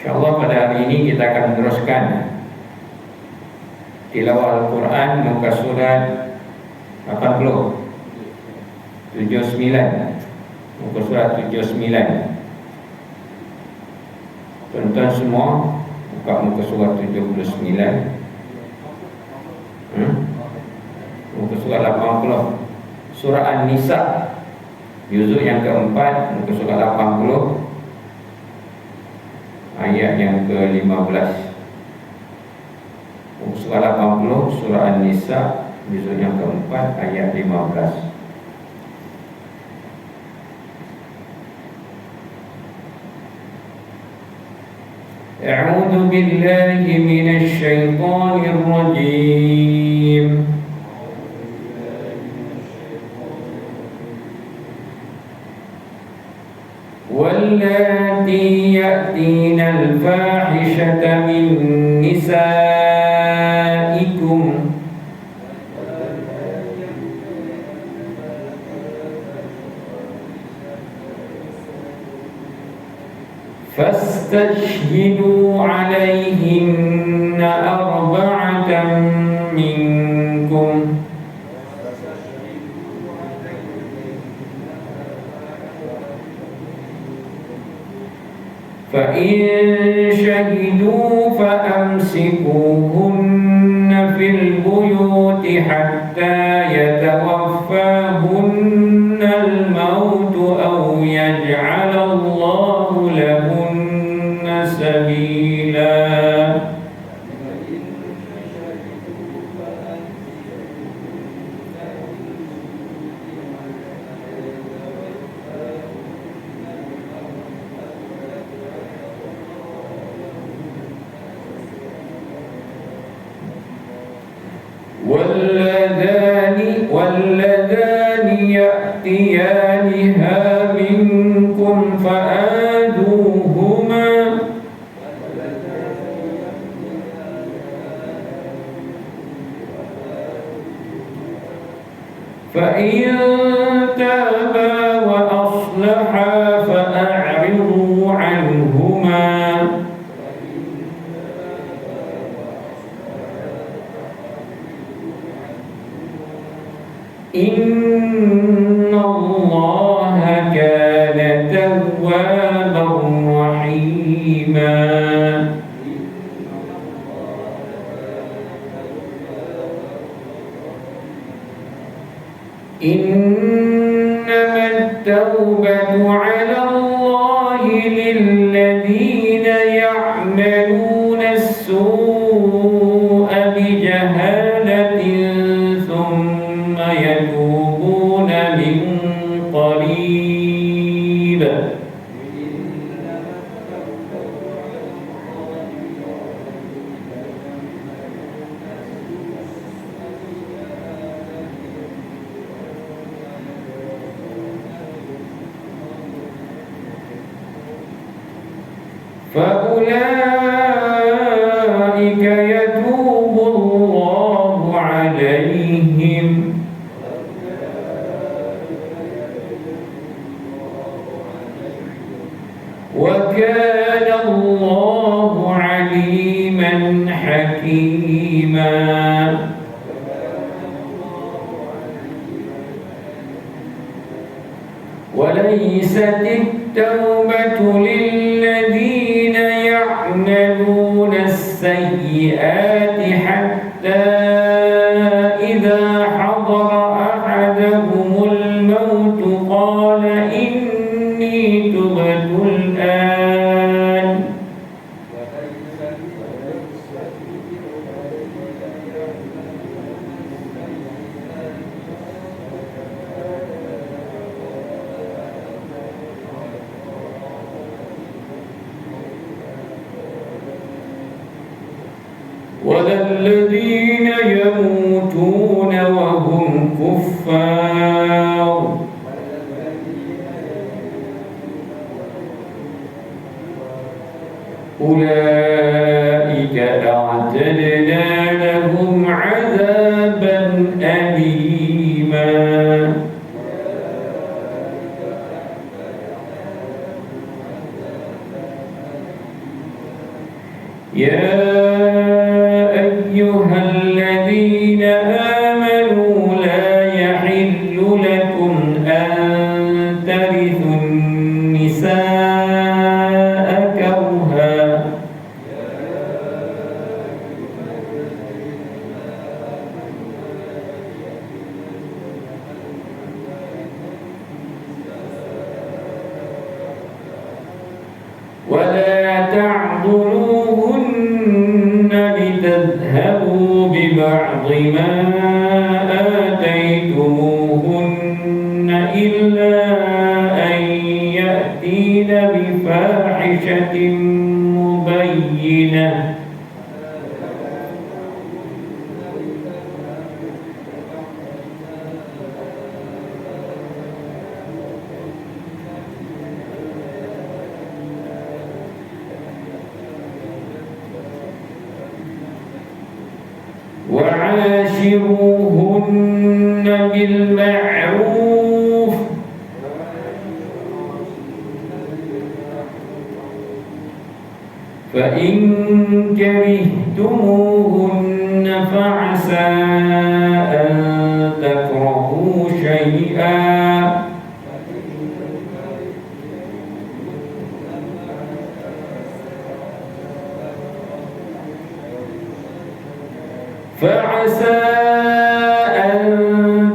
InsyaAllah pada hari ini kita akan meneruskan tilawah Al-Quran muka surat 79, muka surat 79. Tuan-tuan semua buka muka surat 79, muka surat 80, surah An-Nisa, juzuk yang keempat, muka surat 80, ayat yang ke-15. Surah 80, surah An-Nisa, juzuk yang keempat, ayat 15. A'udzu billahi minasy syaithanir rajim. Wallati ya'tina al-fahishata min nisaikum fastashhidu 'alayhinna arba'atan minkum فَإِن شَهِدُوا فَأَمْسِكُوهُنَّ فِي الْبُيُوتِ حَتَّى يَتَوَفَّاهُنَّ الْمَوْتُ أَوْ يَجْعَلَ اللَّهُ لَهُنَّ سَبِيلًا. واللذان يأتيانها منكم فآذوهما فإن تابا وأصلحا فأعرضوا عنهما إن الله كان توابا رحيما. إنما التوبة على الله للذين يعملون السوء بجهالة ثم يتوبون من قريب فأولئك يتوب الله عليهم وكان الله عليما حكيما. وليست التوبة للذين يعملون السيئات حتى إذا حضر أحدهم الموت قال إني تبت الآن ولا الذين يموتون وهم كفار أولئك أعتدنا لهم عذابا أليما. يا أيها الذين آمنوا لا يحل لكم أن ترثوا النساء كرها ولا تعضلوهن لتذهبوا ببعض ما آتيتموهن إلا أن يأتين بفاحشة مبينة وعاشروهن بالمعروف فإن كرهتموهن فعسى أن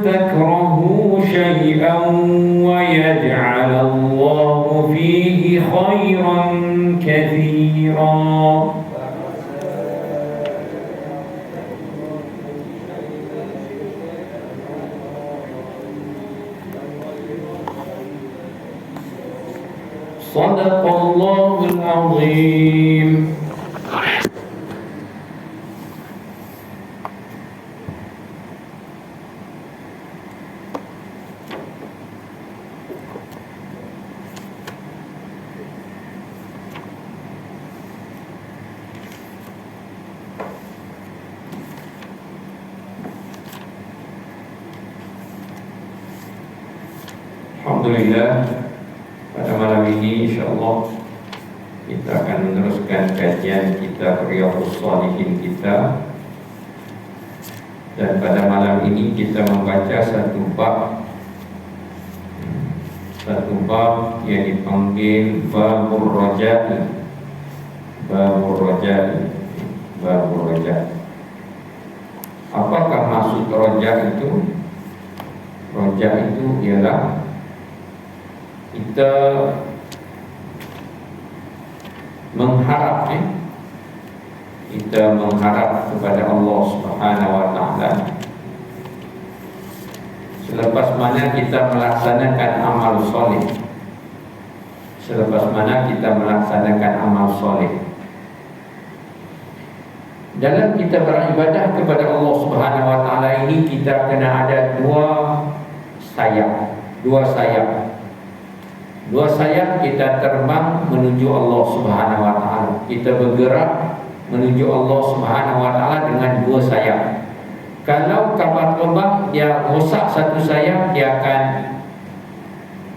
تكرهوا شيئا ويجعل الله فيه خيرا كثيرا. صدق الله العظيم. Alhamdulillah, pada malam ini insyaAllah kita akan meneruskan kajian kitab Riyadhus Shalihin kita. Dan pada malam ini kita membaca satu bab yang dipanggil Babur Raja'i. Apakah maksud roja itu? Roja itu ialah kita mengharap kepada Allah Subhanahu wa taala selepas mana kita melaksanakan amal soleh. Dalam kita beribadah kepada Allah Subhanahu wa taala ini kita kena ada dua sayap kita terbang menuju Allah Subhanahu wa taala. Kita bergerak menuju Allah Subhanahu wa taala dengan dua sayap. Kalau kapal terbang dia rosak satu sayap, dia akan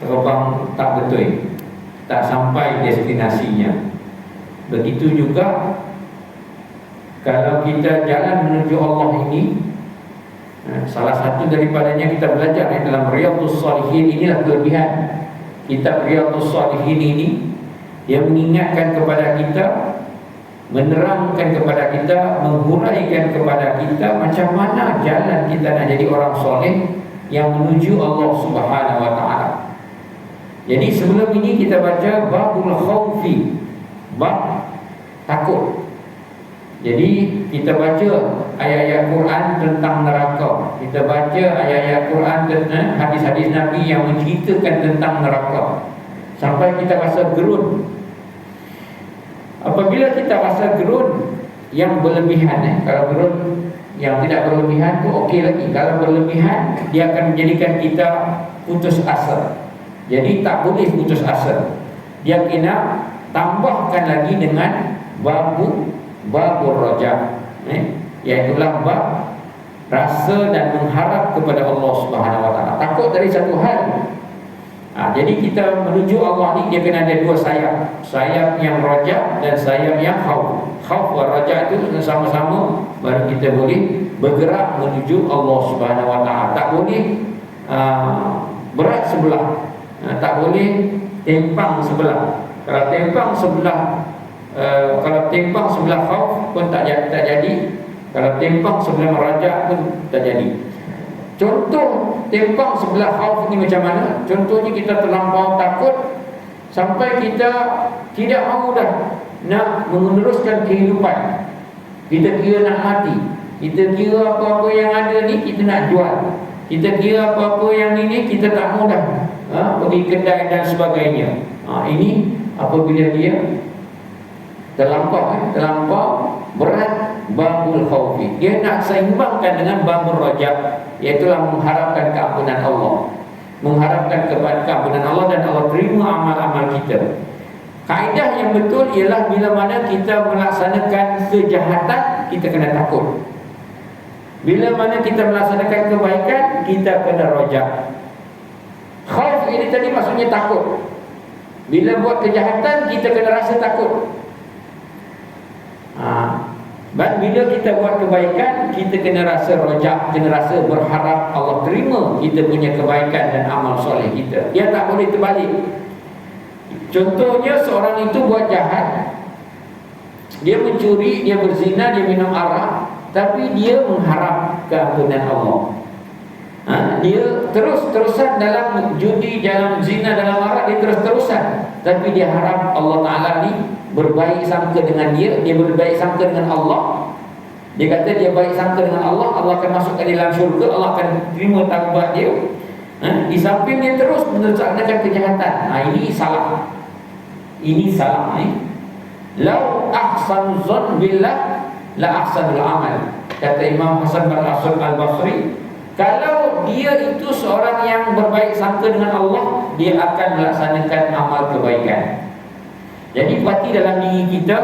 terbang tak betul, tak sampai destinasinya. Begitu juga kalau kita jalan menuju Allah ini, salah satu daripadanya kita belajar dalam Riyadhus Shalihin. Inilah kelebihan kitab Riyadhus Shalihin ini. Dia mengingatkan kepada kita, menerangkan kepada kita, menghuraikan kepada kita macam mana jalan kita nak jadi orang soleh yang menuju Allah Subhanahu wa taala. Jadi sebelum ini kita baca babul khaufi, bab takut. Jadi kita baca ayat-ayat Quran tentang neraka. Kita baca ayat-ayat Quran tentang hadis-hadis Nabi yang menceritakan tentang neraka, sampai kita rasa gerun. Apabila kita rasa gerun yang berlebihan, kalau gerun yang tidak berlebihan tu okey lagi. Kalau berlebihan, dia akan menjadikan kita putus asa. Jadi tak boleh putus asa. Dia kena tambahkan lagi dengan babur raja, iaitulah bab rasa dan mengharap kepada Allah Subhanahu wa taala. Takut dari satu hal, Jadi kita menuju Allah ni dia kena ada dua sayap. Sayap yang raja dan sayap yang khauf. Khauf dan raja itu sama-sama baru kita boleh bergerak menuju Allah Subhanahu Wa Taala. Tak boleh berat sebelah, tak boleh timpang sebelah. Kalau timpang sebelah khauf pun tak jadi. Kalau timpang sebelah raja pun tak jadi. Contoh timpang sebelah khauf ni macam mana? Contohnya kita terlampau takut sampai kita tidak mahu dah nak meneruskan kehidupan. Kita kira nak mati. Kita kira apa-apa yang ada ni kita nak jual. Kita kira apa-apa yang ini kita tak mahu dah pergi kedai dan sebagainya. Ini apabila dia terlampau berat babul khaufi. Dia nak seimbangkan dengan babul rajab, iaitu mengharapkan keampunan Allah, mengharapkan kepada keampunan Allah dan Allah terima amal-amal kita. Kaedah yang betul ialah bila mana kita melaksanakan kejahatan kita kena takut. Bila mana kita melaksanakan kebaikan kita kena rajab. Khauf ini tadi maksudnya takut. Bila buat kejahatan kita kena rasa takut. Dan bila kita buat kebaikan kita kena rasa rajab, kena rasa berharap Allah terima kita punya kebaikan dan amal soleh kita. Dia tak boleh terbalik. Contohnya seorang itu buat jahat, dia mencuri, dia berzina, dia minum arak, tapi dia mengharap keampunan Allah. Dia terus-terusan dalam judi, dalam zina, dalam arak, dia terus-terusan, tapi dia harap Allah Ta'ala ni berbaik sangka dengan dia berbaik sangka dengan Allah. Dia kata dia baik sangka dengan Allah, Allah akan masukkan dia dalam syurga, Allah akan terima taubat dia. Di samping dia terus melaksanakan kejahatan. Ini salah. Ini salah. Lau ahsan zon billah la ahsanul amal. Kata Imam Hasan bin Al-Basri, kalau dia itu seorang yang berbaik sangka dengan Allah, dia akan melaksanakan amal kebaikan. Jadi berarti dalam diri kita,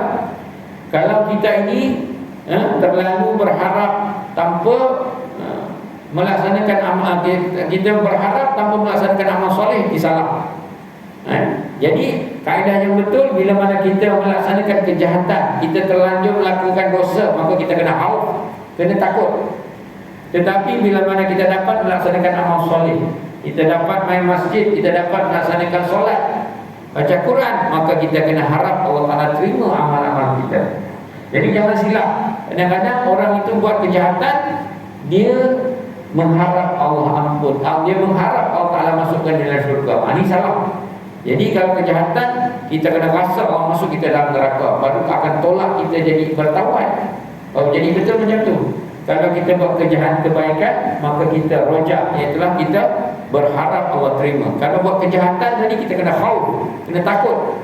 kalau kita ini terlalu berharap tanpa melaksanakan amal, kita berharap tanpa melaksanakan amal soleh, disalah. Jadi kaedah yang betul, bila mana kita melaksanakan kejahatan, kita terlanjur melakukan dosa, maka kita kena khauf, kena takut. Tetapi bila mana kita dapat melaksanakan amal soleh, kita dapat main masjid, kita dapat melaksanakan solat, baca Quran, maka kita kena harap Allah Ta'ala terima amal-amal kita. Jadi jangan silap. Kadang-kadang orang itu buat kejahatan, dia mengharap Allah ampun, dia mengharap Allah Ta'ala masukkan dalam syurga. Ini salah. Jadi kalau kejahatan, kita kena rasa Allah masuk kita dalam neraka, baru akan tolak kita jadi bertaubat. Jadi betul macam tu. Kalau kita buat kejahatan kebaikan, maka kita rojak, iaitulah kita berharap Allah terima. Kalau buat kejahatan tadi kita kena khauf, kena takut.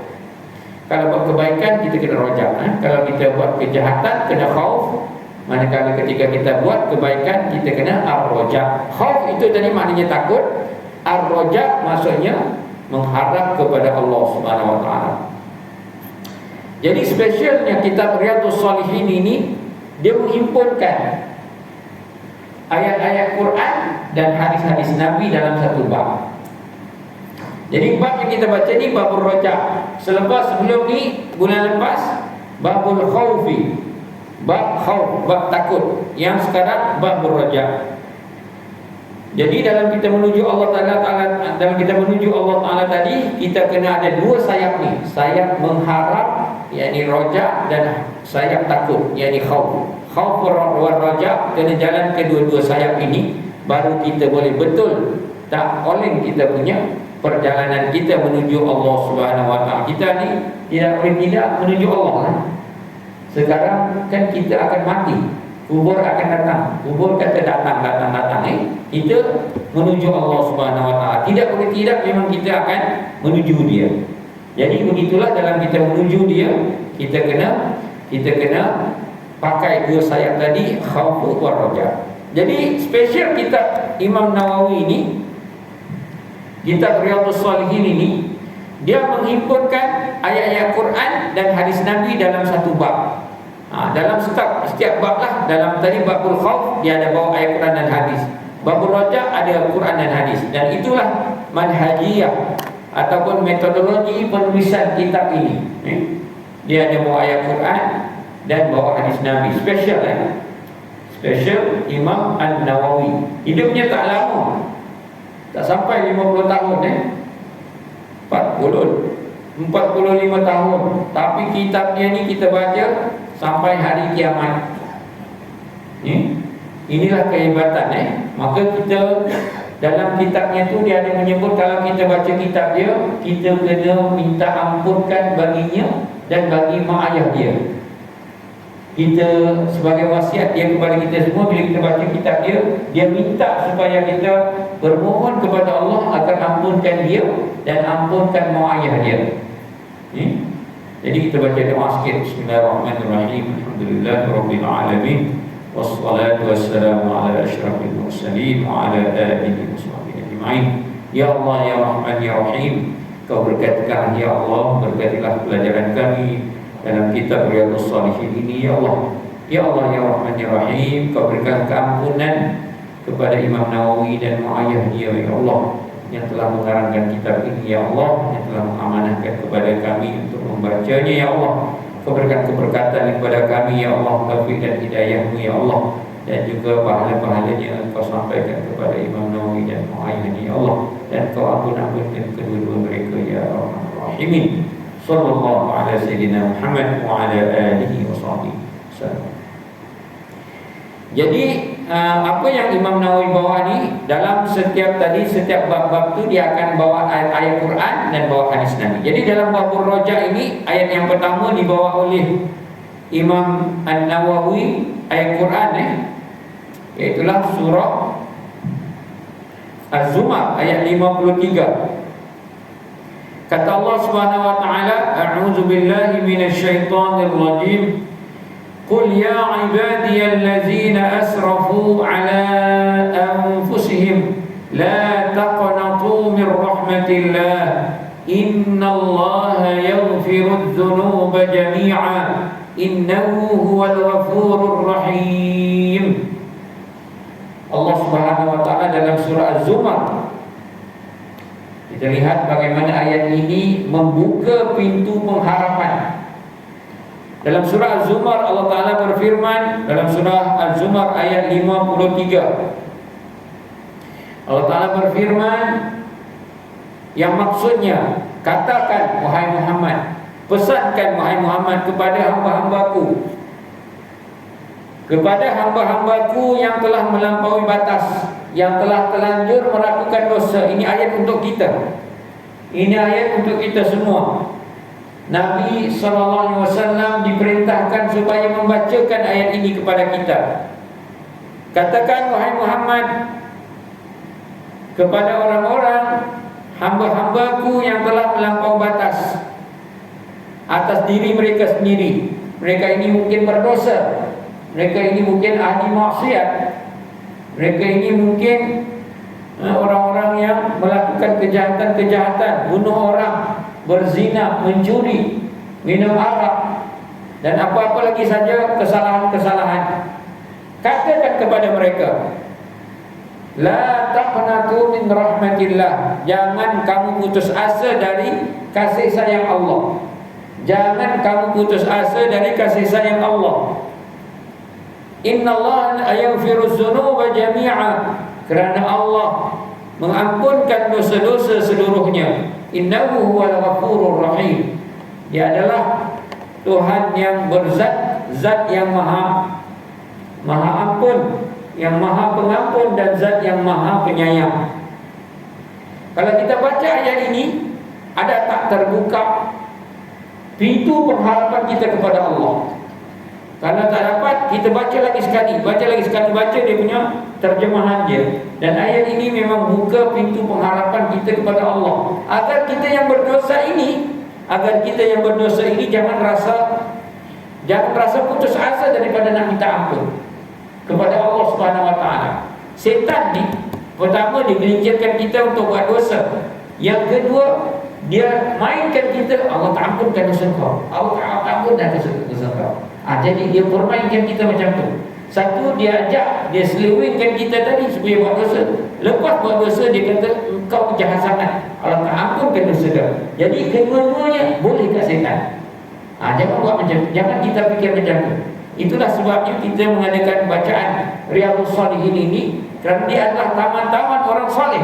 Kalau buat kebaikan kita kena rojak. Kalau kita buat kejahatan kena khauf. Manakala ketika kita buat kebaikan kita kena ar-rojak. Khauf itu tadi maknanya takut. Ar-rojak maksudnya mengharap kepada Allah Subhanahu Wa Taala. Jadi spesialnya kitab Riyadhus Shalihin ini, dia menghimpunkan ayat-ayat Quran dan hadis-hadis Nabi dalam satu bab. Jadi bab yang kita baca ni babul rajab. Sebelum ni bulan lepas babul khaufi, bab khauf, bab takut. Yang sekarang babul rajab. Jadi dalam kita menuju Allah Ta'ala, dalam kita menuju Allah Ta'ala tadi, kita kena ada dua sayap ni. Sayap mengharap, yakni rajab, dan sayap takut, yakni khauf. Khauf wa rajab, kena jalan kedua-dua sayap ini, baru kita boleh betul tak oleh kita punya perjalanan kita menuju Allah Subhanahu Wa Ta'ala. Kita ni tidak menuju Allah lah. Sekarang kan kita akan mati, kubur akan datang. Kubur kata datang. Kita menuju Allah Subhanahu Wa Ta'ala. Tidak boleh tidak, memang kita akan menuju dia. Jadi begitulah dalam kita menuju dia, kita kena pakai dua sayap tadi, khauf wa rajab. Jadi spesial kitab Imam Nawawi ini, kitab Riyadhus Shalihin ini, dia menghimpunkan ayat-ayat Quran dan hadis Nabi dalam satu bab. Dalam setiap bab lah. Dalam tadi babul khauf, dia ada bawa ayat Quran dan hadis. Babul rajab ada Quran dan hadis. Dan itulah manhajiyah ataupun metodologi penulisan kitab ini. Dia ada bawa ayat Quran dan bawa hadis Nabi. Special Special Imam An-Nawawi. Hidupnya tak lama, tak sampai 50 tahun 45 tahun. Tapi kitabnya ni kita baca sampai hari kiamat. Inilah kehebatan. Maka kita dalam kitabnya tu dia ada menyebut, kalau kita baca kitab dia, kita kena minta ampunkan baginya dan bagi mak ayah dia. Kita sebagai wasiat dia kepada kita semua, bila kita baca kitab dia, dia minta supaya kita bermohon kepada Allah agar ampunkan dia dan ampunkan mak ayah dia. Jadi kita baca doa sikit. Bismillahirrahmanirrahim. Alhamdulillahirabbil alamin. Wassalatu wassalamu ala asyrafil mursalin wa ala alihi washabbihi ajma'in. Ya Allah ya Rahman ya Rahim, Kau berkatilah ya Allah, berkatilah pelajaran kami dalam kitab Riyadhus Shalihin ini ya Allah. Ya Allah ya Rahman ya Rahim, Kau berikan keampunan kepada Imam Nawawi dan mak ayah dia ya Allah, yang telah mengarangkan kitab ini ya Allah, yang telah mengamanahkan kepada kami untuk membacanya ya Allah. Kau berikan keberkatan kepada kami ya Allah, taufik dan hidayah-Mu ya Allah, dan juga pahala-pahalanya yang Kau sampaikan kepada Imam Nawawi dan mak ayahnya ya Allah, dan Kau ampun-ampunkan kedua-dua mereka ya Arhamar Rahimin. Sallallahu ala sayyidina Muhammad wa ala alihi wa sahbihi wasallam. Jadi apa yang Imam Nawawi bawa ni, dalam setiap bab-bab tu dia akan bawa ayat Quran dan bawa hadis Nabi. Jadi dalam babur Raja ini, ayat yang pertama dibawa oleh Imam An-Nawawi, ayat Quran iaitulah surah Az-Zumar ayat 53. Kata Allah Subhanahu wa taala, a'udzu billahi minasyaitonir rajim. Qul ya ibadiyallazina asrafu ala anfusihim la taqnatu min rahmatillah innallaha yaghfirudz dzunuba jami'a innahu huwal ghafurur rahim. Allah Subhanahu wa taala dalam surah Az-Zumar, kita lihat bagaimana ayat ini membuka pintu pengharapan. Dalam surah Az-Zumar Allah Ta'ala berfirman, dalam surah Az-Zumar ayat 53, Allah Ta'ala berfirman yang maksudnya, katakan wahai Muhammad, pesankan wahai Muhammad kepada hamba-hambaku, kepada hamba-hambaku yang telah melampaui batas, yang telah terlanjur melakukan dosa. Ini ayat untuk kita, ini ayat untuk kita semua. Nabi SAW diperintahkan supaya membacakan ayat ini kepada kita. Katakan wahai Muhammad kepada orang-orang hamba-hambaku yang telah melampau batas atas diri mereka sendiri. Mereka ini mungkin berdosa, mereka ini mungkin ahli maksiat, mereka ini mungkin orang-orang yang melakukan kejahatan-kejahatan, bunuh orang, berzina, mencuri, minum arak, dan apa-apa lagi saja kesalahan-kesalahan. Katakan kepada mereka, la taqnatu min rahmatillah, jangan kamu putus asa dari kasih sayang Allah. Jangan kamu putus asa dari kasih sayang Allah. Innallaha yaghfirudz dzunuba jami'a, kerana Allah mengampunkan dosa-dosa seluruhnya. Innahu huwal ghafurur rahim, Dia adalah Tuhan yang berzat, zat yang maha ampun, yang maha pengampun, dan zat yang maha penyayang. Kalau kita baca ayat ini, ada tak terbuka pintu pengharapan kita kepada Allah? Kalau tak dapat, kita baca lagi sekali, baca dia punya terjemahan dia. Dan ayat ini memang buka pintu pengharapan kita kepada Allah, agar kita yang berdosa ini jangan rasa putus asa daripada nak minta ampun kepada Allah Subhanahu wa taala. Setan ni, pertama dia gelincirkan kita untuk buat dosa. Yang kedua, dia mainkan kita, Allah tak ampunkan dosa kau, Allah tak ampunkan dosa kau. Jadi dia permainkan kita macam tu. Satu, dia ajak, dia selewengkan kita tadi supaya buat dosa. Lepas buat dosa dia kata engkau jahat sangat, Allah tak ampunkan dosa dia. Jadi kedua-duanya boleh kat setan. Jangan buat macam, jangan kita fikir macam tu. Itulah sebabnya kita mengadakan bacaan Riyadhus Shalihin ini, kerana dia adalah taman-taman orang saleh.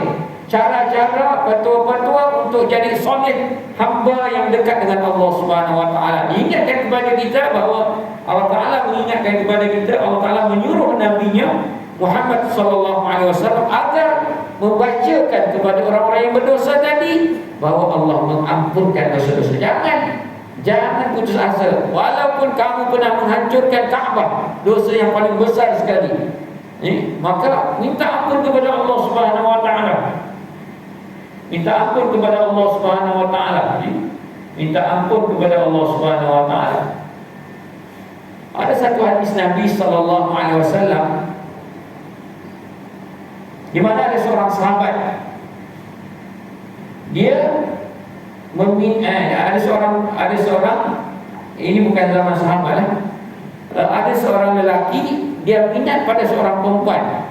Cara-cara petua-petua untuk jadi soleh, hamba yang dekat dengan Allah Subhanahu Wa Taala. Ingatkan kepada kita bahawa Allah Taala mengingatkan kepada kita, Allah Taala menyuruh nabinya Muhammad sallallahu alaihi wasallam agar membacakan kepada orang-orang yang berdosa tadi bahawa Allah mengampunkan dosa-dosa. Jangan putus asa. Walaupun kamu pernah menghancurkan Kaabah, dosa yang paling besar sekali, maka minta ampun kepada Allah Subhanahu Wa Taala. Minta ampun kepada Allah Subhanahu Wa Taala. Minta ampun kepada Allah Subhanahu Wa Taala. Ada satu hadis Nabi sallallahu alaihi wasallam di mana ada seorang sahabat, dia ada seorang ini bukan zaman sahabat lah. Ada seorang lelaki, dia minat pada seorang perempuan.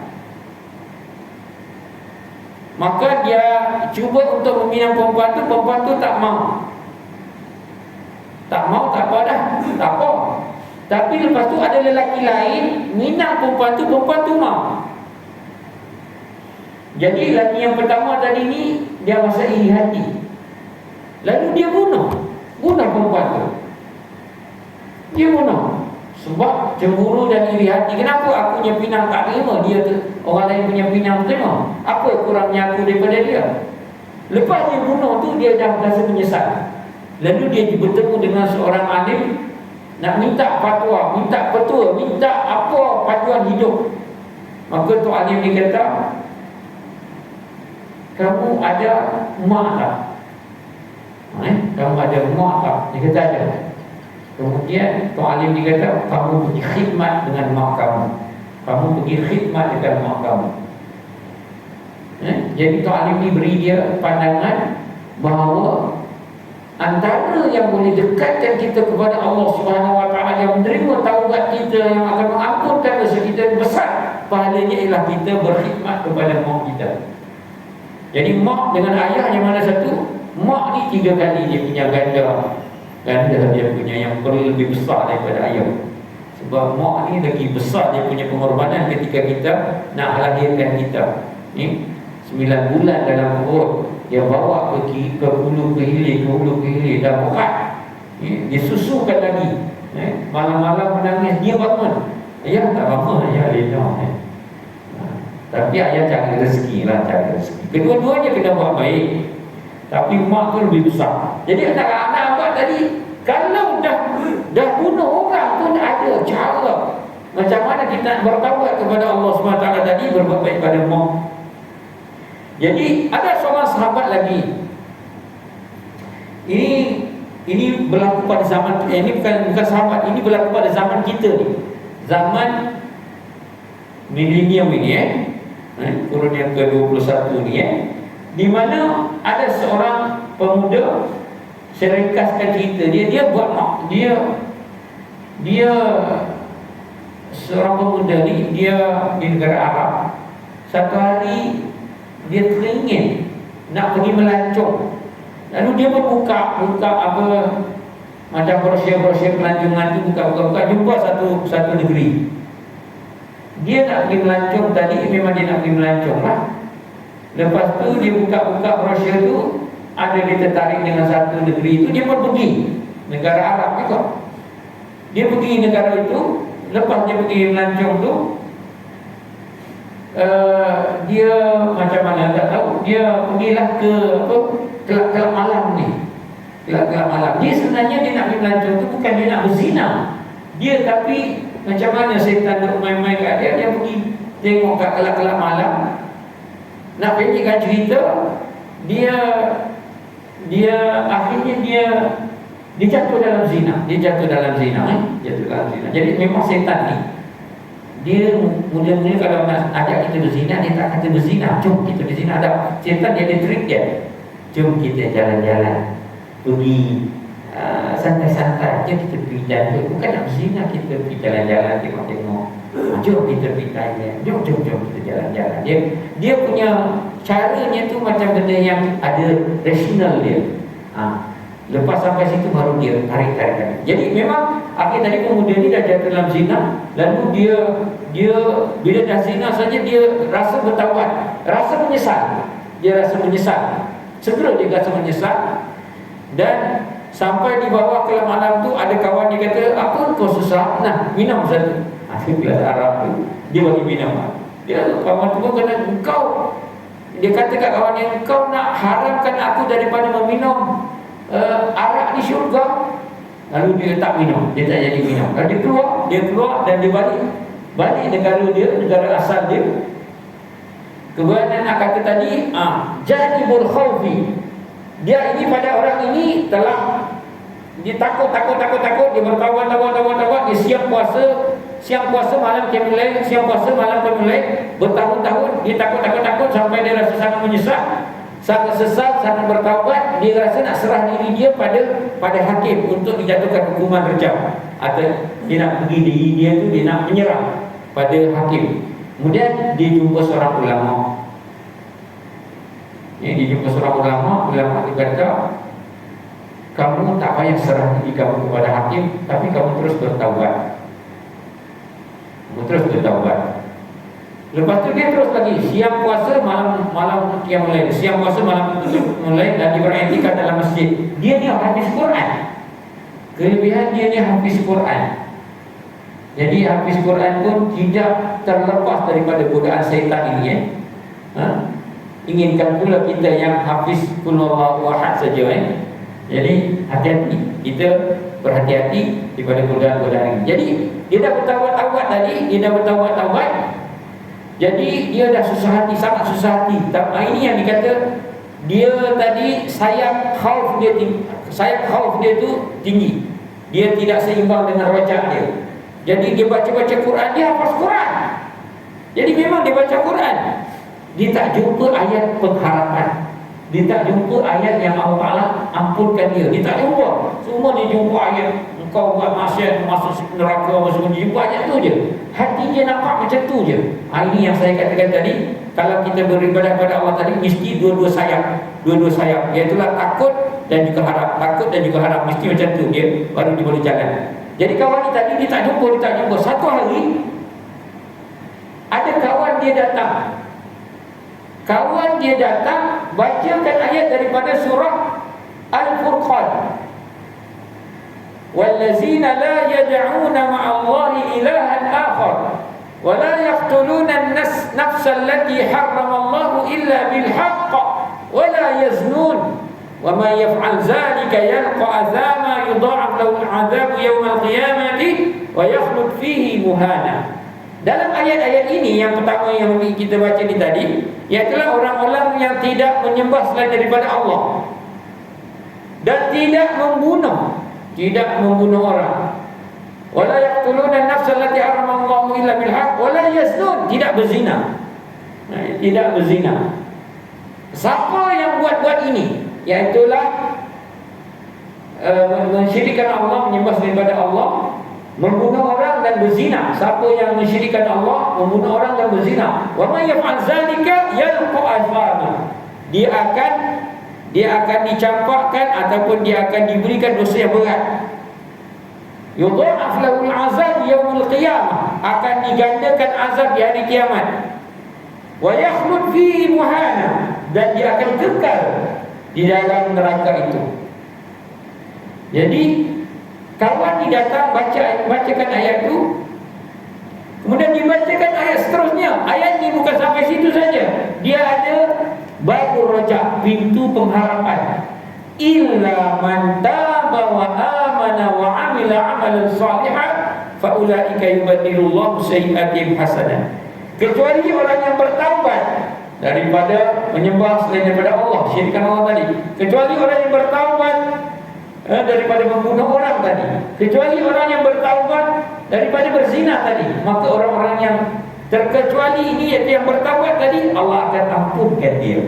Maka dia cuba untuk meminang perempuan tu tak mau. Tak mau, tak apa dah, tak apa. Tapi lepas tu ada lelaki lain minang perempuan tu mau. Jadi lelaki yang pertama tadi ni dia rasa iri hati. Lalu dia bunuh perempuan tu. Dia bunuh sebab cemburu dan iri hati. Kenapa aku punya pinang tak terima, dia orang lain punya pinang terima? Apa kurangnya aku daripada dia? Lepas dia bunuh tu, dia dah rasa menyesal. Lalu dia bertemu dengan seorang alim, nak minta fatwa, minta petua, minta apa panduan hidup. Maka tu alim dia kata, kamu ada mak tak? Kamu ada mak tak? Dia kata ada. Kemudian Tok Alim dia kata, kamu pergi khidmat dengan mak kamu. Kamu pergi khidmat dengan mak kamu. Jadi Tok Alim ni beri dia pandangan bahawa antara yang boleh dekatkan kita kepada Allah Subhanahu Wa Taala, yang menerima taubat kita, yang akan mengampunkan dosa kita besar, pahalanya ialah kita berkhidmat kepada mak kita. Jadi mak dengan ayah yang mana satu? Mak ni 3 kali dia punya ganda dia punya yang perlu lebih besar daripada ayah. Sebab mak ni lagi besar dia punya pengorbanan ketika kita nak lahirkan kita. 9 bulan dalam perut, dia bawa ke hulu ke hilir dah berat. Dia susukan lagi. Malam-malam menangis, dia bangun. Ayah tak bangun, ayah lena. Tapi ayah cari rezeki lah, Kedua-duanya kena buat baik. Tapi mak tu lebih besar. Jadi anak-anak abang tadi, kalau dah bunuh orang pun ada cara macam mana kita bertaubat kepada Allah SWT tadi, berbuat baik pada mak. Jadi ada seorang sahabat lagi. Ini berlaku pada zaman ini bukan sahabat, ini berlaku pada zaman kita ni. Zaman milenium ini kurun yang ke-21 ni di mana ada seorang pemuda, saya ringkaskan cerita dia buat mak dia seorang pemuda ni, dia di negara Arab. Satu hari dia teringin nak pergi melancong. Lalu dia pun buka apa macam brosur pelancongan tu, buka jumpa satu negeri. Dia nak pergi melancong tadi, memang dia nak pergi melancong lah. Lepas tu dia buka brosur tu, ada dia tertarik dengan satu negeri itu, dia pun pergi negara Arab juga. Dia pergi negara itu. Lepas dia pergi melancong tu, dia macam mana tak tahu, dia pergilah ke kelab-kelab malam ni. Kelab-kelab malam. Dia sebenarnya dia nak pergi melancong tu bukan dia nak berzina. Dia tapi macam mana setan nak main-main kat dia pergi tengok kat kelab-kelab malam. Nak pendekkan cerita, dia akhirnya dia jatuh dalam zina. Jadi memang setan ni, dia mula-mula kalau nak ajak kita berzina, dia tak kata berzina, jom kita berzina. Ada setan, dia ada trik dia. Jom kita jalan-jalan, pergi santai-santai, jom kita pergi jalan. Bukan nak berzina, kita pergi jalan-jalan, tengok-tengok. Jom kita pergi Thailand, jom kita jalan-jalan. Dia punya caranya tu macam benda yang ada rasional dia. Lepas sampai situ baru dia tarik. Jadi memang akhir tadi pemuda ni dah jatuh dalam zina, lalu dia bila dah zina saja dia rasa bertaubat, rasa menyesal. Segera dia rasa menyesal. Dan sampai di bawah kelam malam tu ada kawan dia kata, apa kau susah? Nah, minum satu. Kelas Arab tu dia bagi minum. Dia kawan tu pun kata, dia kata kat kawan dia, kau nak haramkan aku daripada meminum arak di syurga. Lalu dia tak minum, dia tak jadi minum. Lalu dia keluar dan dia balik negara asal dia. Kemudian nak kata tadi, janibul khawfi, dia ini pada orang ini telah dia takut, dia bertawad, dia siap puasa malam Qiyamul Lail, bertahun-tahun dia takut sampai dia rasa sangat menyesal, sangat sesat, sangat bertaubat. Dia rasa nak serah diri dia pada hakim untuk dijatuhkan hukuman rejam, atau dia nak pergi diri dia tu, dia nak menyerah pada hakim. Kemudian dia jumpa seorang ulama. Dia jumpa seorang ulama dia kata, kamu tak payah serah diri kamu kepada hakim, tapi kamu terus bertaubat. Lepas tu dia terus lagi siang puasa malam Qiyamul Lail, siang puasa malam mulai, dan dia beriktikaf dalam masjid. Dia ni hafiz Quran. Kelebihan dia ni hafiz Quran. Jadi hafiz Quran pun tidak terlepas daripada godaan syaitan ini. Inginkan pula kita yang hafiz Qul Huwallahu Ahad saja. Jadi hati-hati, kita berhati-hati daripada godaan-godaan ini. Jadi dia dah bertaubat tadi, jadi dia dah susah hati, sangat susah hati. Ini yang dikata dia tadi sayap khauf dia tu tinggi. Dia tidak seimbang dengan rojak dia. Jadi dia baca Quran, dia hafaz Quran. Jadi memang dia baca Quran, dia tak jumpa ayat pengharapan, dia tak jumpa ayat yang Allah Ta'ala ampunkan dia. Dia tak jumpa. Semua dia jumpa ayat, engkau buat maksiat masuk neraka, masuk jumpa ayat tu je. Hati dia nampak macam tu je. Ini yang saya katakan tadi, kalau kita beribadah kepada Allah tadi, mesti dua-dua sayap. Iaitulah takut dan juga harap. Mesti macam tu dia, baru dia boleh jalan. Jadi kawan ni tadi dia tak jumpa. Satu hari ada kawan dia datang, bacakan ayat daripada surah Al-Furqan. Wallazina la yad'una ma'allahi ilahan akhar wa la yaqtuluna an-nafsa allati harrama Allahu illa bil haqq wa la yaznun wa man yaf'al dhalika yalqa azama yudha'af lahu al-'adzabu yawm al-qiyamati wa yakhlud fihi muhana. Dalam ayat-ayat ini, yang pertama yang kita baca ni tadi, iaitulah orang-orang yang tidak menyembah selain daripada Allah dan tidak membunuh orang. Wala yaqtuluna an-nafsa allati harrama Allahu illa bil haqq wala yaznun, tidak berzina. Siapa yang buat ini, iaitulah mensyirikkan Allah, menyembah selain daripada Allah, membunuh orang dan berzina. Siapa yang mensyirikkan Allah, membunuh orang dan berzina, wa may yaf'al zalika yalqa azama, dia akan dicampakkan ataupun dia akan diberikan dosa yang berat. Yudha'af lahu al-'azab yaumil qiyamah, akan digandakan azab di hari kiamat. Wa yakhlud fihi muhana, dan dia akan kekal di dalam neraka itu. Jadi kawan ni datang bacakan ayat tu, kemudian dibacakan ayat seterusnya. Ayat ni bukan sampai situ saja, dia ada babur rojak, pintu pengharapan. Illa man taba wa amana wa amila amalan salihan fa ulaika yubaddilullahu sayyi'atihim hasanah. Kecuali orang yang bertaubat daripada menyembah selain daripada Allah, syirikkan Allah tadi. Kecuali orang yang bertaubat daripada membunuh orang tadi. Kecuali orang yang bertaubat daripada berzina tadi. Maka orang-orang yang terkecuali ini, iaitu yang bertaubat tadi, Allah akan ampunkan dia.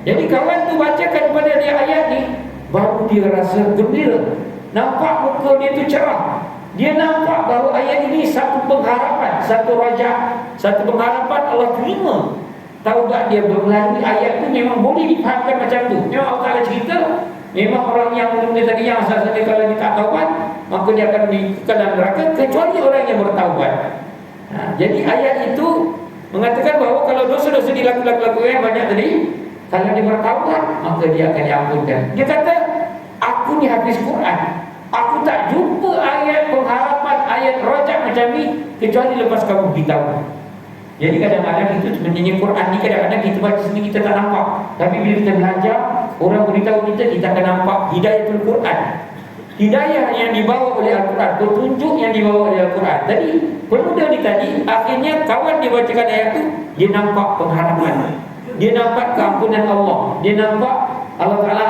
Jadi kawan tu bacakan kepada dia ayat ni, baru dia rasa gembira. Nampak muka dia tu cerah. Dia nampak bahawa ayat ini satu pengharapan, satu raja, satu pengharapan Allah terima taubat dia melalui ayat itu. Memang boleh difahamkan macam tu. Memang Allah Ta'ala cerita, memang orang yang benda tadi yang asal-asalnya kalau dia tak taubat, maka dia akan dikekalkan dalam neraka, kecuali orang yang bertaubat. Jadi ayat itu mengatakan bahawa kalau dosa-dosa dilakukan yang banyak tadi, kalau dia bertaubat, maka dia akan diampunkan. Dia kata, aku ni habis Quran, aku tak jumpa ayat pengharapan, ayat rajak macam ni, kecuali lepas kamu beritahu. Jadi kadang-kadang itu sebenarnya Quran ni kadang-kadang kita baca sendiri kita tak nampak. Tapi bila kita belajar, orang beritahu kita akan nampak hidayatul Quran. Hidayah yang dibawa oleh Al-Quran, petunjuk yang dibawa oleh Al-Quran. Tadi, pemuda ni tadi, akhirnya kawan dia bacakan ayat tu, dia nampak pengharapan, dia nampak keampunan Allah, dia nampak Allah Ta'ala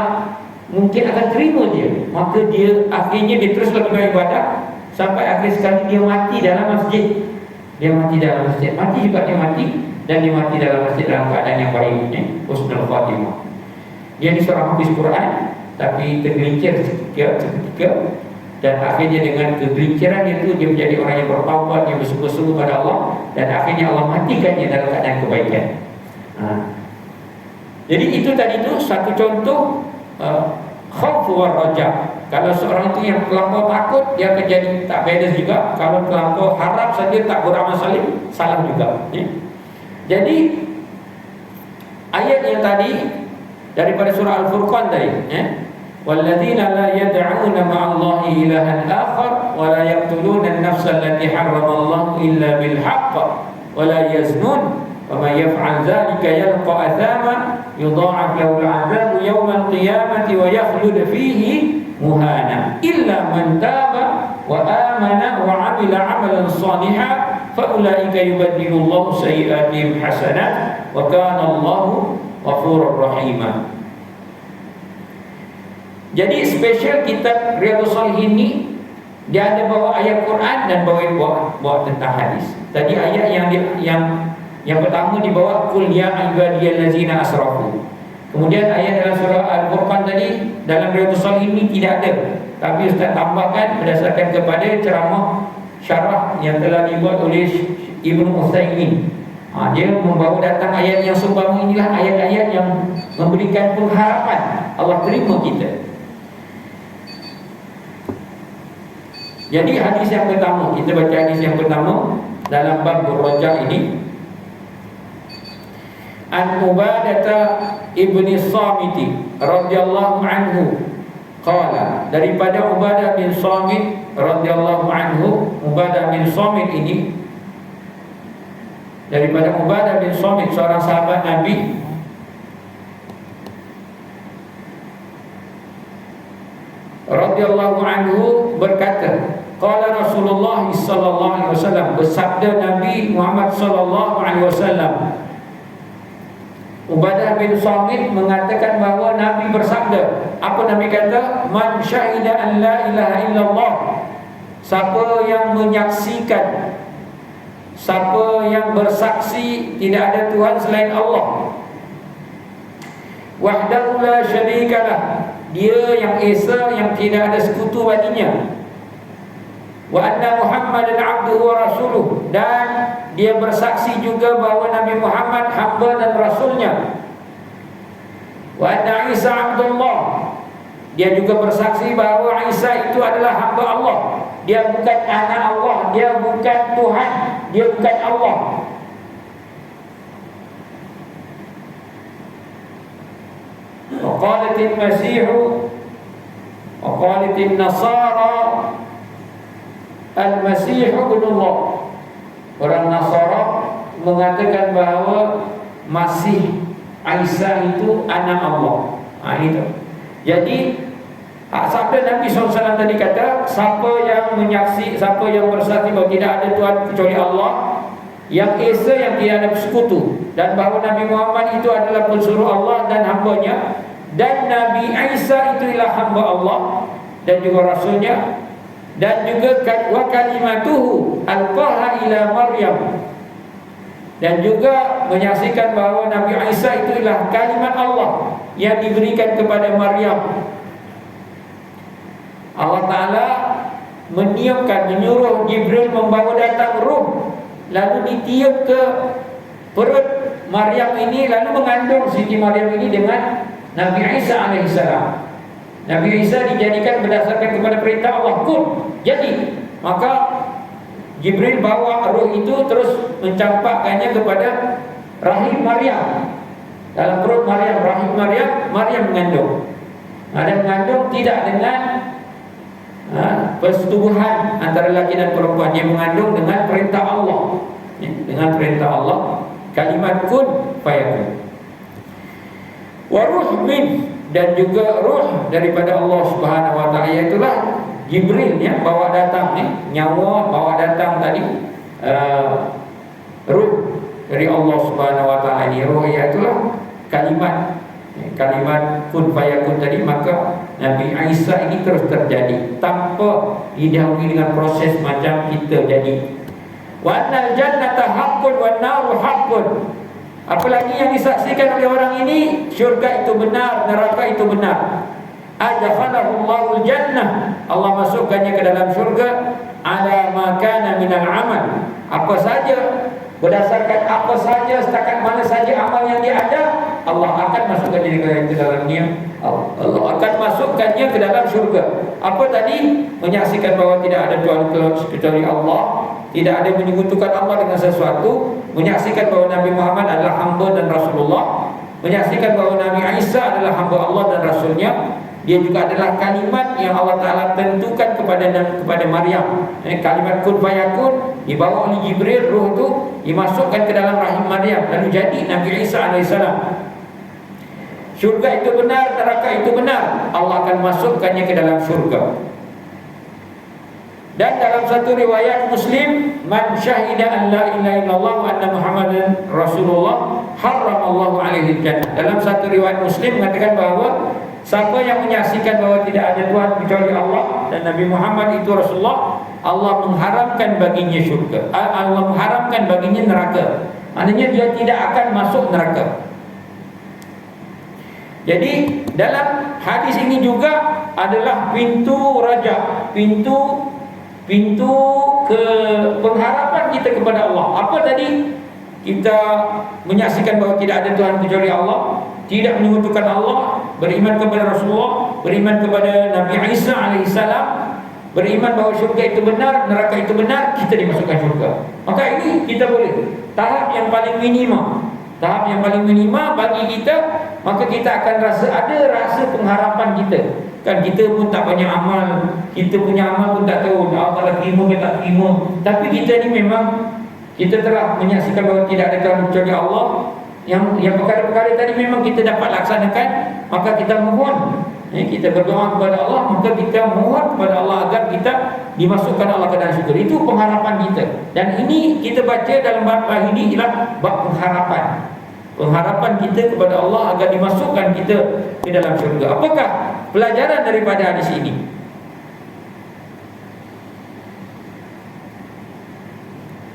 mungkin akan terima dia. Maka dia akhirnya dia terus lakukan ibadah sampai akhir sekali dia mati dalam masjid. Dia mati dalam masjid. Mati juga dia mati. Dan dia mati dalam masjid dalam keadaan yang baik, husnul khatimah. Dia ni seorang hafiz Quran, tapi tergelincir seketika. Dan akhirnya dengan kegelinciran itu, dia menjadi orang yang bertaubat, yang bersungguh-sungguh pada Allah. Dan akhirnya Allah matikannya dalam keadaan kebaikan. Jadi itu tadi tu satu contoh khauf wa raja. Kalau seorang itu yang terlampau takut, dia akan jadi tak balance juga. Kalau terlampau harap saja, tak beramal saleh, salah juga. Jadi ayat yang tadi daripada surah Al-Furqan tadi, walladzina la yad'una ma'allahi ilahan akhar wa la yaqtuluna an-nafsa allati harramallahu illa bil haqq wa la yaznun wa man yaf'al dhalika yalqa athama yudha'af lahu al-'adzabu yawm al-qiyamati wa yakhlud fihi muhana illa man taba wa amana wa 'amila 'amalan shalihan fa ulaika yubaddilu Allahu sayyi'atihim hasanat wa kana Allahu ghafurur rahim. Jadi spesial kitab Riyadhus Shalihin ni, dia ada bawa ayat Quran dan bawa tentang hadis. Tadi ayat yang pertama dibawa qul ya ayyuhallazina asrafu. Kemudian ayat dalam surah Al-Furqan tadi dalam Riyadhus Shalihin ini tidak ada, tapi Ustaz tambahkan berdasarkan kepada ceramah syarah yang telah dibuat oleh Ibnu Utsaimin. Dia membawa datang ayat yang seumpama inilah ayat-ayat yang memberikan pengharapan Allah terima kita. Jadi hadis yang pertama, kita baca hadis yang pertama dalam bab Raja ini. An Ubadah ibni Samit radhiyallahu anhu qala, daripada Ubadah bin Samit radhiyallahu anhu. Ubadah bin Samit ini daripada Ubadah bin Samit, seorang sahabat Nabi, radhiyallahu anhu berkata, qala Rasulullah sallallahu alaihi wasallam, bersabda Nabi Muhammad sallallahu alaihi wasallam. Ubadah bin Samit mengatakan bahawa Nabi bersabda. Apa Nabi kata? Man syahida an la ilaha illallah, siapa yang menyaksikan, siapa yang bersaksi tidak ada Tuhan selain Allah, wahdahu la syarikalah, dia yang esa, yang tidak ada sekutu baginya, wa anna Muhammadan abduhu wa rasuluh, dan dia bersaksi juga bahawa Nabi Muhammad hamba dan rasulnya, wa anna Isa abdullah, dia juga bersaksi bahawa Isa itu adalah hamba Allah, dia bukan anak Allah, dia bukan Tuhan, dia bukan Allah. Wa qalatil masihu wa qalatil nasara al-masih ibnullah. Orang Nasara mengatakan bahawa Masih Isa itu anak Allah. Itu. Jadi sabda Nabi SAW tadi kata, siapa yang menyaksi, siapa yang bersaksi bahawa tidak ada Tuhan kecuali Allah, yang esa, yang tidak ada sekutu, dan bahawa Nabi Muhammad itu adalah pensuruh Allah dan hambanya, dan Nabi Isa itu ialah hamba Allah dan juga rasulnya, dan juga wa kalimatuhu alqaha ila Maryam, dan juga menyaksikan bahawa Nabi Isa itu ialah kalimat Allah yang diberikan kepada Maryam. Allah Ta'ala meniupkan, menyuruh Jibril membawa datang ruh, lalu ditiup ke perut Maryam ini, lalu mengandung Siti Maryam ini dengan Nabi Isa alaihissalam. Nabi Isa dijadikan berdasarkan kepada perintah Allah, kun, jadi. Maka Jibril bawa ruh itu terus mencampakkannya kepada rahim Maryam, dalam perut Maryam, rahim Maryam. Maryam mengandung. Ada mengandung tidak dengan persetubuhan antara lelaki dan perempuan. Dia mengandung dengan perintah Allah, dengan perintah Allah. Kalimat kun fayakun. Wa ruh min, dan juga ruh daripada Allah Subhanahu wa taala, itulah Jibril yang bawa datang nyawa, bawa datang tadi ruh dari Allah Subhanahu wa taala ini. Ruh itulah kalimat kun fayakun tadi. Maka Nabi Isa ini terus terjadi tanpa didahului dengan proses macam kita jadi. Wa annal jannata haqqun wan naru haqqun. Apalagi yang disaksikan oleh orang ini, syurga itu benar, neraka itu benar. Adkhalahullahu jannah, Allah masukkannya ke dalam syurga, ala ma kana minal amal, apa saja, berdasarkan apa saja, setakat mana saja amal yang dia ada, Allah akan masukkannya ke dalamnya. Allah akan masukkannya ke dalam syurga. Apa tadi? Menyaksikan bahawa tidak ada Tuhan kecuali Allah, tidak ada menyekutukan Allah dengan sesuatu, menyaksikan bahawa Nabi Muhammad adalah hamba dan Rasulullah, menyaksikan bahawa Nabi Isa adalah hamba Allah dan Rasulnya. Dia juga adalah kalimat yang Allah Ta'ala tentukan kepada Maryam. Kalimat kun fayakun dibawa oleh Jibril, ruh itu dimasukkan ke dalam rahim Maryam, lalu jadi Nabi Isa alaihissalam. Syurga itu benar, neraka itu benar, Allah akan masukkannya ke dalam syurga. Dan dalam satu riwayat Muslim, man syahida an la ilaha illallah wa anna Muhammadan Rasulullah haramallahu alaihi jannah. Dalam satu riwayat Muslim mengatakan bahawa siapa yang menyaksikan bahawa tidak ada Tuhan kecuali Allah dan Nabi Muhammad itu Rasulullah, Allah mengharamkan baginya syurga, Allah mengharamkan baginya neraka. Maknanya dia tidak akan masuk neraka. Jadi dalam hadis ini juga adalah pintu raja, pintu ke pengharapan kita kepada Allah. Apa tadi? Kita menyaksikan bahawa tidak ada Tuhan kecuali Allah, tidak menyekutukan Allah, beriman kepada Rasulullah, beriman kepada Nabi Isa alaihissalam, beriman bahawa syurga itu benar, neraka itu benar, kita dimasukkan syurga. Maka ini kita boleh, tahap yang paling minima, tahap yang paling minima bagi kita. Maka kita akan ada rasa pengharapan kita. Kan kita pun tak banyak amal, kita punya amal pun tak tahu Allah terima ke tak terima. Tapi kita ni memang kita telah menyaksikan bahawa tidak ada Tuhan kecuali Allah. Yang perkara-perkara tadi memang kita dapat laksanakan. Maka kita mohon, kita berdoa kepada Allah, maka kita mohon kepada Allah agar kita dimasukkan Allah ke dalam syurga. Itu pengharapan kita. Dan ini kita baca dalam bab ini ialah bab pengharapan. Pengharapan kita kepada Allah agar dimasukkan kita ke dalam syurga. Apakah pelajaran daripada hadis ini?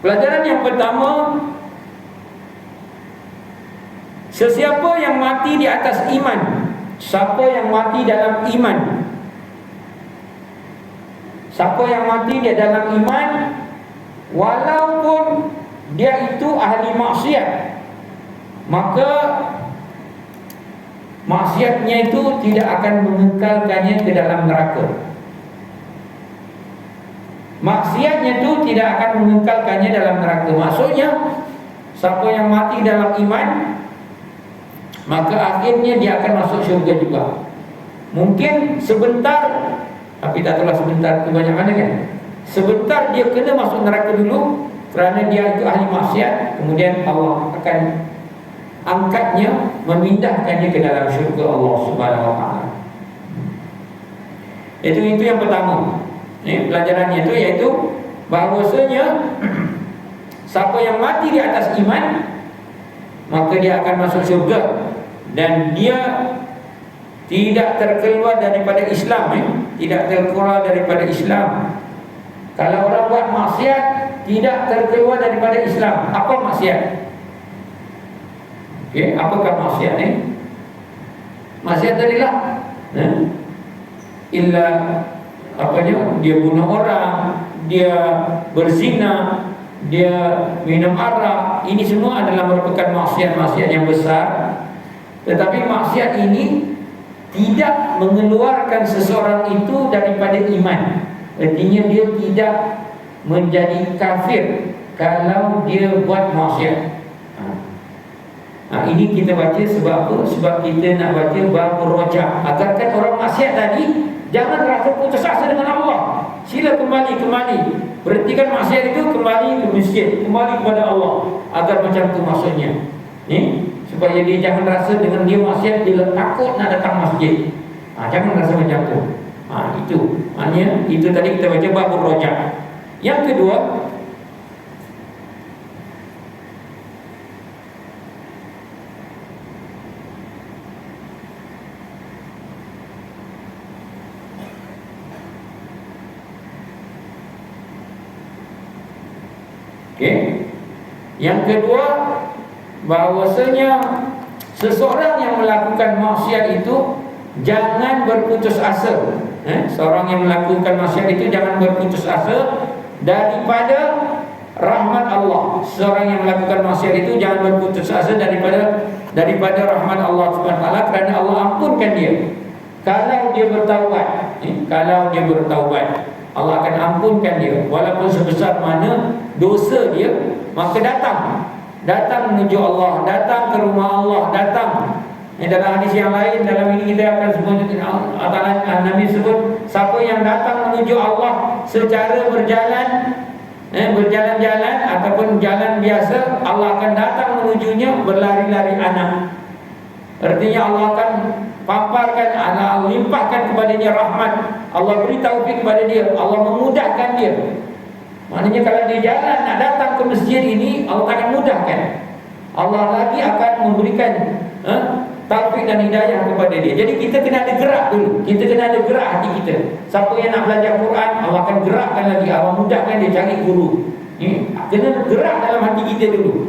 Pelajaran yang pertama, sesiapa yang mati di atas iman, siapa yang mati dalam iman, siapa yang mati di dalam iman, walaupun dia itu ahli maksiat, maka maksiatnya itu tidak akan mengekalkannya ke dalam neraka. Maksiatnya itu tidak akan mengekalkannya dalam neraka. Maksudnya, siapa yang mati dalam iman, maka akhirnya dia akan masuk syurga juga. Mungkin sebentar, tapi tak tahulah sebentar itu banyak mana kan. Sebentar dia kena masuk neraka dulu kerana dia itu ahli maksiat, kemudian Allah akan angkatnya, memindahkannya ke dalam syurga Allah Subhanahu wa taala. Itu yang pertama. Pelajarannya itu iaitu bahawasanya siapa yang mati di atas iman, maka dia akan masuk syurga dan dia tidak terkeluar daripada Islam, tidak terkeluar daripada Islam. Kalau orang buat maksiat, tidak terkeluar daripada Islam. Apa maksiat? Apakah maksiat ni? Maksiat tadilah illa dia bunuh orang, dia berzina, dia minum arak. Ini semua adalah merupakan maksiat-maksiat yang besar. Tetapi maksiat ini tidak mengeluarkan seseorang itu daripada iman. Artinya dia tidak menjadi kafir kalau dia buat maksiat. Ini kita baca sebab apa? Sebab kita nak baca bab rojak, agarkan orang maksiat tadi jangan rasa putus asa dengan Allah. Sila kembali. Berhentikan maksiat itu, kembali ke masjid, kembali kepada Allah. Agar macam tu maksudnya. Supaya dia jangan rasa dengan dia maksiat dia takut nak datang masjid. Jangan rasa macam tu. Itu maknanya, itu tadi kita baca bab rojak. Yang kedua, yang kedua, bahwasanya seseorang yang melakukan maksiat itu jangan berputus asa. Seorang yang melakukan maksiat itu jangan berputus asa daripada rahmat Allah. Seorang yang melakukan maksiat itu jangan berputus asa daripada rahmat Allah Subhanahu wa taala, kerana Allah ampunkan dia kalau dia bertaubat. Kalau dia bertaubat, Allah akan ampunkan dia walaupun sebesar mana dosa dia. Maka datang menuju Allah, datang ke rumah Allah, datang. Dalam hadis yang lain, dalam ini kita akan sebut, Nabi sebut, siapa yang datang menuju Allah secara berjalan-jalan ataupun jalan biasa, Allah akan datang menujunya berlari-lari anak. Artinya Allah akan paparkan, Allah limpahkan kepadanya rahmat, Allah beri taufik kepada dia, Allah memudahkan dia. Maknanya kalau dia jalan nak datang ke masjid ini, Allah akan mudahkan. Allah lagi akan memberikan taufik dan hidayah kepada dia. Jadi kita kena ada gerak dulu. Kita kena ada gerak hati kita. Siapa yang nak belajar Quran, Allah akan gerakkan lagi, Allah mudahkan dia cari guru. Kena gerak dalam hati kita dulu.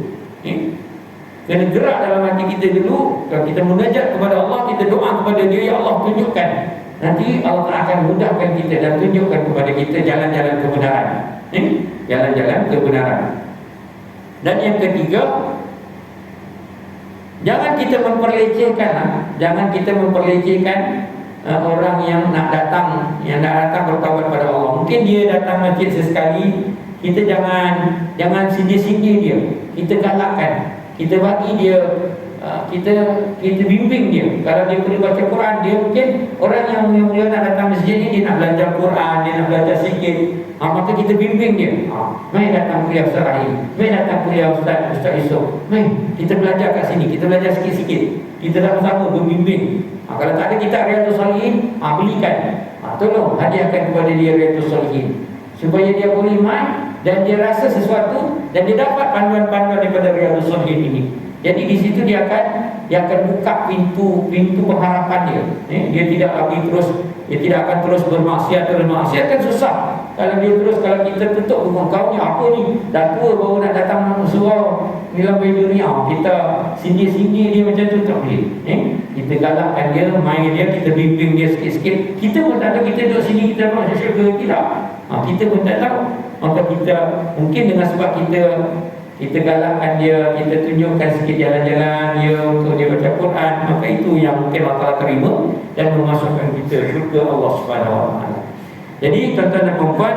Kena gerak dalam hati kita dulu. Kalau kita munajat kepada Allah, kita doa kepada dia, ya Allah tunjukkan. Nanti Allah akan mudahkan kita dan tunjukkan kepada kita jalan-jalan kebenaran. Jalan-jalan kebenaran. Dan yang ketiga, jangan kita memperlecehkan orang yang nak datang bertaubat pada Allah. Mungkin dia datang masjid sesekali, kita jangan sindir-sindir dia. Kita galakkan, kita bagi dia, kita bimbing dia. Kalau dia boleh baca Quran, dia mungkin orang yang dia nak datang masjid ni, dia nak belajar Quran, dia nak belajar sikit. Maka kita bimbing dia. Mai datang kuliah Ustaz Rahim, mai datang kuliah Ustaz Yusof, mai kita belajar kat sini, kita belajar sikit-sikit. Kita sama-sama berbimbing. Kalau tak ada kitab Riyadhus Shalihin, belikan. Tolong hadiahkan kepada dia Riyadhus Shalihin, supaya dia boleh mai dan dia rasa sesuatu dan dia dapat panduan-panduan daripada Riyadhus Shalihin ini. Jadi di situ dia akan buka pintu pengharapan dia. Dia tidak akan terus bermaksiat kan susah. Kalau kita tutup rumah, kau ni apa ni? Dah tua baru nak datang surau dalam dunia. Kita sindir-sindir dia macam tu tak boleh. Kita galakkan dia, main dia, kita bimbing dia sikit-sikit. Kita pun tak tahu kita duduk sini kita masuk syurga tidak. Kita pun tak tahu. Maka kita mungkin dengan sebab kita galakkan dia, kita tunjukkan sikit jalan-jalan dia untuk dia baca Quran, maka itu yang mungkin Allah terima dan memasukkan kita syurga Allah Subhanahu wa taala. Jadi tuan-tuan dan puan-puan,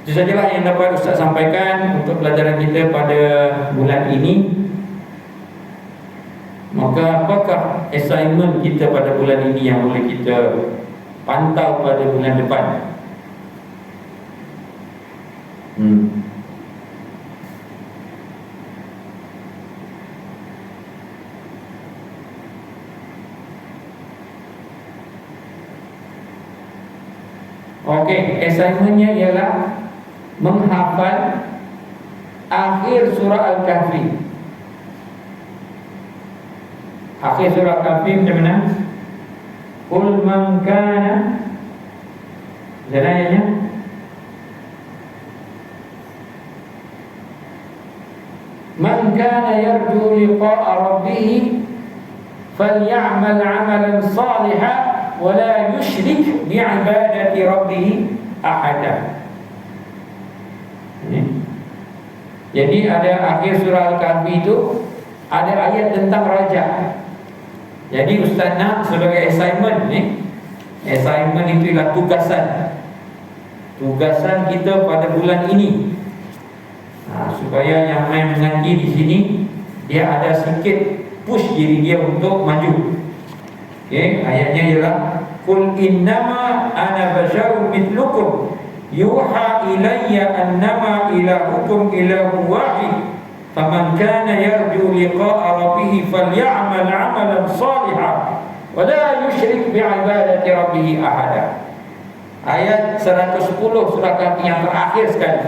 itu sajalah yang dapat Ustaz sampaikan untuk pelajaran kita pada bulan ini. Maka apakah assignment kita pada bulan ini yang boleh kita pantau pada bulan depan? Okey, assignmentnya ialah menghafal akhir surah Al-Kahfi. Akhir surah Al-Kahfi macam mana? Qul man kana, ayatnya man kana yarju liqa'a rabbih falyamal 'amalan salihan wa la yusyrik bi'ibadati rabbih ahada. Jadi ada akhir surah Al-Kahfi itu ada ayat tentang raja. Jadi Ustaz nak sebagai assignment assignment itu ialah tugasan kita pada bulan ini. Supaya yang main mengaji di sini dia ada sedikit push diri dia untuk maju. Ayatnya ialah qul innama ana basharun mithlukum yuha ilayya annama ilahukum ilahun wahid faman kana yarju liqa'a rabbih falya'mal 'amalan shalihan wa la yusyrik bi'ibadati rabbih ahada. Ayat 110 surah Kahfi yang terakhir sekali.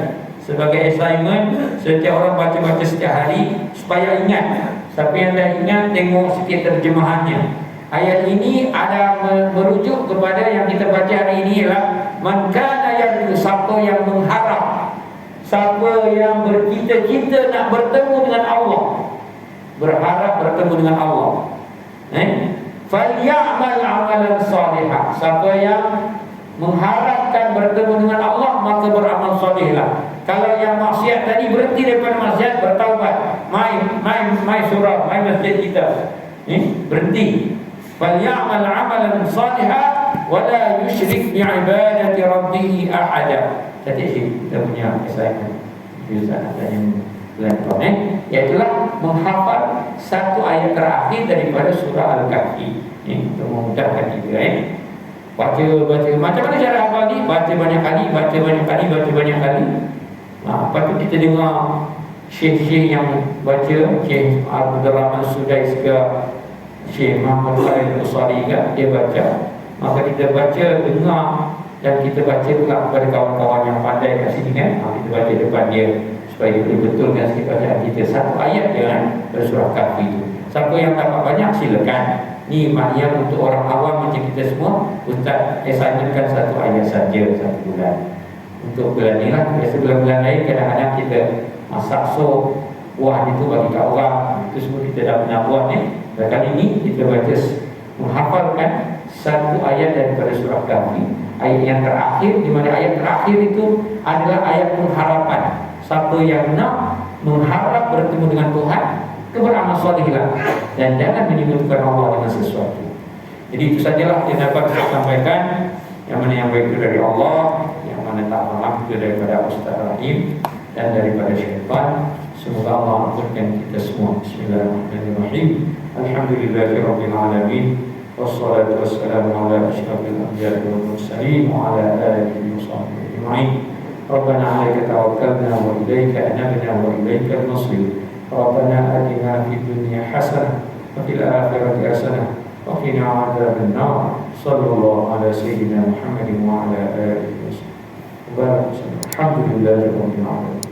Sebagai assignment, setiap orang baca-baca setiap hari supaya ingat. Siapa yang dah ingat, tengok sikit terjemahannya. Ayat ini ada merujuk kepada yang kita baca hari ini ialah man kana yarju, siapa yang mengharap, siapa yang bercita-cita nak bertemu dengan Allah, berharap bertemu dengan Allah, falyamal amalan salihah, siapa yang mengharapkan bertemu dengan Allah maka beramal salihlah. Kalau yang maksiat tadi berhenti daripada maksiat, bertaubat, mai surau, mai masjid kita, berhenti. Falyamal amalan salihah wa la yusyrik bi'ibadati rabbih ahada. Jadi kita punya assignment iaitulah menghafal satu ayat terakhir daripada surah Al-Kahfi untuk memudahkan kita. Baca macam mana cara hafal ni? Baca banyak kali. Lepas tu kita dengar syekh-syekh yang baca, Syekh Abdul Rahman Sudais ke Syekh Muhammad Khalid Usari ke, dia baca. Maka kita baca, dengar, dan kita baca pula kepada kawan-kawan yang pandai kat sini kan. Kita baca depan dia supaya dia boleh betulkan sikit bacaan kita. Satu ayat je kan dari surah Kahfi itu. Siapa yang dapat banyak silakan. Ni maknanya untuk orang awam macam kita semua, Ustaz assignmentkan satu ayat saja satu bulan. Untuk bulan ni lah. Biasa bulan-bulan lain kadang-kadang kita masak sop, buah itu bagi kat orang. Itu semua kita dah pernah buat ni. Dan kali ni kita baca menghafalkan satu ayat daripada surah Kahfi. Ayat yang terakhir, di mana ayat terakhir itu adalah ayat pengharapan. Siapa yang nak mengharap bertemu dengan Tuhan, beramal solehlah dan jangan menyebutkan Allah dengan sesuatu. Jadi itu sajalah yang dapat saya sampaikan. Yang mana yang baik itu dari Allah, yang mana tak maaf itu daripada Ustaz Rahim dan daripada syaitan. Semoga Allah ampunkan kita semua. Bismillahirrahmanirrahim. Alhamdulillahirabbil alamin. Wassalatu wassalamu ala asyrafil anbiya'i wal mursalin wa ala alihi wa sahbihi ajma'in. Rabbana 'alaika tawakkalna wa ilaika anabna wa ilaikal masir. Rabbana atina fid dunya hasanah wa fil akhirati hasanah wa qina 'adzaban nar. Sallallahu ala sayyidina Muhammadin wa ala alihi wa sallam. Alhamdulillahirabbil alamin.